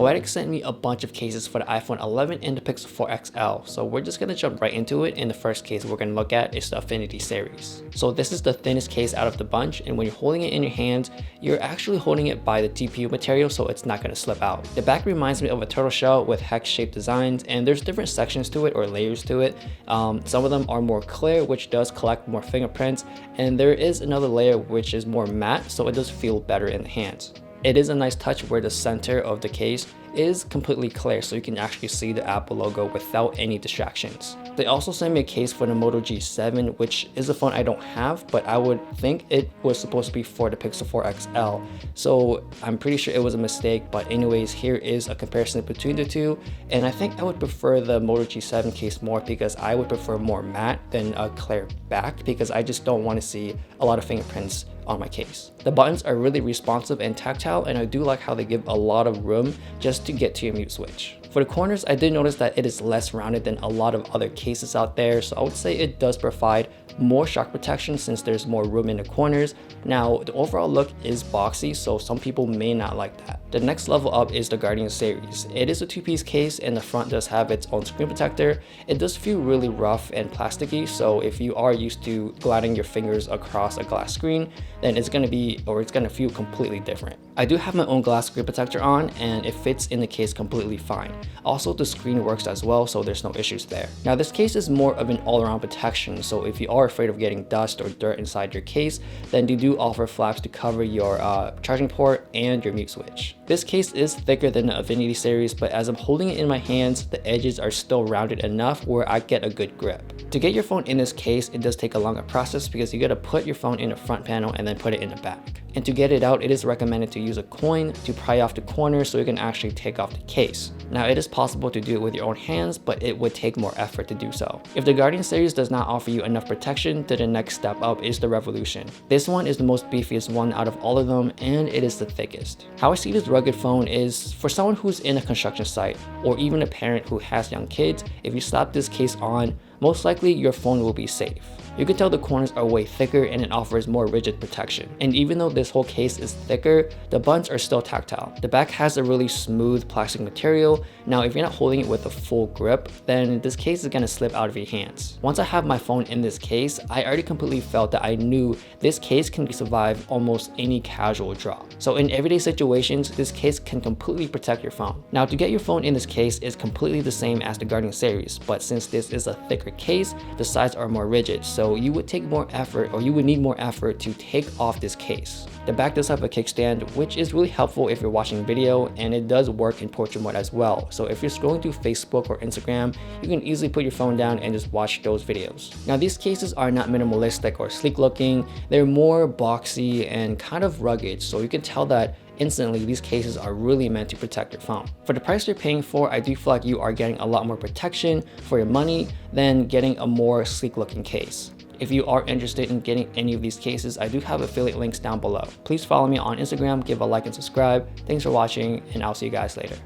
Poetic sent me a bunch of cases for the iPhone 11 and the Pixel 4 XL, so we're just going to jump right into it, and the first case we're going to look at is the Affinity series. So this is the thinnest case out of the bunch, and when you're holding it in your hands, you're actually holding it by the TPU material, so it's not going to slip out. The back reminds me of a turtle shell with hex-shaped designs, and there's different sections to it or layers to it. Some of them are more clear, which does collect more fingerprints, and there is another layer which is more matte, so it does feel better in the hands. It is a nice touch where the center of the case is completely clear, so you can actually see the Apple logo without any distractions. They also sent me a case for the Moto G7, which is a phone I don't have, but I would think it was supposed to be for the Pixel 4 XL. So I'm pretty sure it was a mistake, but anyways, here is a comparison between the two. And I think I would prefer the Moto G7 case more because I would prefer more matte than a clear back, because I just don't want to see a lot of fingerprints on my case. The buttons are really responsive and tactile, and I do like how they give a lot of room just to get to your mute switch. For the corners, I did notice that it is less rounded than a lot of other cases out there, so I would say it does provide more shock protection since there's more room in the corners. Now, the overall look is boxy, so some people may not like that. The next level up is the Guardian series. It is a two-piece case, and the front does have its own screen protector. It does feel really rough and plasticky, so if you are used to gliding your fingers across a glass screen, then it's gonna feel completely different. I do have my own glass screen protector on, and it fits in the case completely fine. Also, the screen works as well, so there's no issues there. Now, this case is more of an all-around protection, so if you are afraid of getting dust or dirt inside your case, then they do offer flaps to cover your charging port and your mute switch. This case is thicker than the Affinity series, but as I'm holding it in my hands, the edges are still rounded enough where I get a good grip. To get your phone in this case, it does take a longer process because you gotta put your phone in the front panel and then put it in the back. And to get it out, it is recommended to use a coin to pry off the corners so you can actually take off the case. Now, it is possible to do it with your own hands, but it would take more effort to do so. If the Guardian series does not offer you enough protection, then the next step up is the Revolution. This one is the most beefiest one out of all of them, and it is the thickest. How I see this rugged phone is for someone who's in a construction site, or even a parent who has young kids. If you slap this case on, most likely your phone will be safe. You can tell the corners are way thicker and it offers more rigid protection. And even though this whole case is thicker, the buttons are still tactile. The back has a really smooth plastic material. Now, if you're not holding it with a full grip, then this case is gonna slip out of your hands. Once I have my phone in this case, I already completely felt that I knew this case can survive almost any casual drop. So in everyday situations, this case can completely protect your phone. Now, to get your phone in this case is completely the same as the Guardian series, but since this is a thicker case, the sides are more rigid. So you would take more effort, or you would need more effort to take off this case. The back does have a kickstand, which is really helpful if you're watching video, and it does work in portrait mode as well. So if you're scrolling through Facebook or Instagram, you can easily put your phone down and just watch those videos. Now, these cases are not minimalistic or sleek looking. They're more boxy and kind of rugged, so you can tell that instantly these cases are really meant to protect your phone. For the price you're paying for, I do feel like you are getting a lot more protection for your money than getting a more sleek looking case. If you are interested in getting any of these cases, I do have affiliate links down below. Please follow me on Instagram, give a like and subscribe. Thanks for watching, and I'll see you guys later.